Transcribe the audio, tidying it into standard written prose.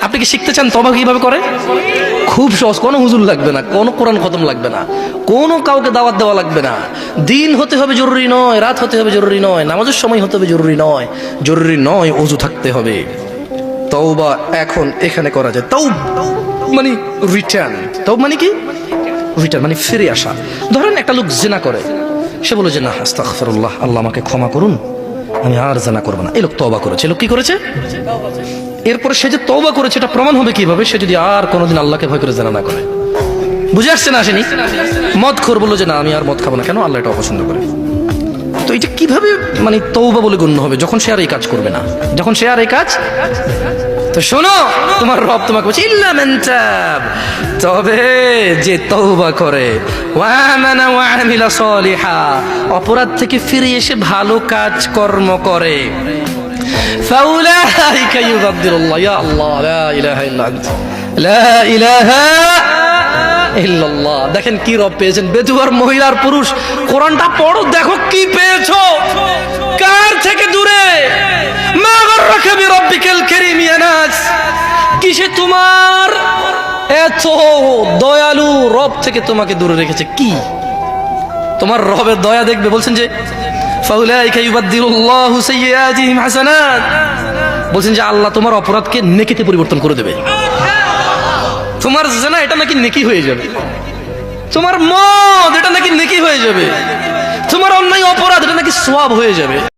আপনি কি শিখতে চান তওবা কিভাবে করে? খুব সহজ, কোনো হুজুর লাগবে না, কোনো কোরআন খতম লাগবে না, কোনো কাউকে দাওয়াত দেওয়া লাগবে না। দিন হতে হবে জরুরি নয়, রাত হতে হবে জরুরি নয়, নামাজের সময় হতে হবে জরুরি নয়, জরুরি নয় ওযু থাকতে হবে। তওবা এখন এখানে করা যায়। মানে রিটার্ন। তওবা মানে কি? রিটার্ন মানে ফিরে আসা। ধরেন একটা লোক জিনা করে, সে বলে যে না আস্তাগফিরুল্লাহ, আল্লাহ আমাকে ক্ষমা করুন, আমি আর জিনা করব না। এই লোক তওবা করেছে। এই লোক কি করেছে? এরপরে সে যে তওবা করেছে এটা প্রমাণ হবে কিভাবে? সে যদি আর কোনোদিন আল্লাহকে ভয় করে জিনা না করে। বুঝে আসছে না? আসেনি? মদখোর বললো যে না আমি আর মদ খাবো না, কেন? আল্লাহ এটা অপছন্দ করে। তো এটা কিভাবে মানে তওবা বলে গণ্য হবে? যখন সে আর এই কাজ করবে না, যখন সে আর এই কাজ। তো শোনো, তোমার রব তোমাকে বলছে ইল্লা মান তাব, তবে যে তওবা করে, ওয়া আমানা ওয়া আমিলা সলিহা, অপরাধ থেকে ফিরে এসে ভালো কাজ কর্ম করে, ফাউলাইকা ইউবাদদিরুল্লাহ, ইয়া আল্লাহ লা ইলাহা ইল্লা আনতা, লা ইলাহা ইল্লাল্লাহ। দেখেন কি রব পেয়েছেন, বেদুয়ার মহিলার পুরুষ। কোরআনটা পড়ো, দেখো কি পেয়েছো, কার থেকে দূরে। মা গাররাকা বিরাব্বিকাল কারীম ইয়া নাস, কিসে তোমার এত দয়ালু রব থেকে তোমাকে দূরে রেখেছে? কি তোমার রবের দয়া দেখবে? বলছেন যে ফাউলাইকা ইউবাদদিরুল্লাহু সাইয়্যাতিহিম হাসানাত, বলছেন যে আল্লাহ তোমার অপরাধকে নেকিতে পরিবর্তন করে দেবে। তোমার জিনা এটা নাকি নেকি হয়ে যাবে, তোমার মদ এটা নাকি নেকি হয়ে যাবে, তোমার অন্যায় অপরাধ এটা নাকি সওয়াব হয়ে যাবে।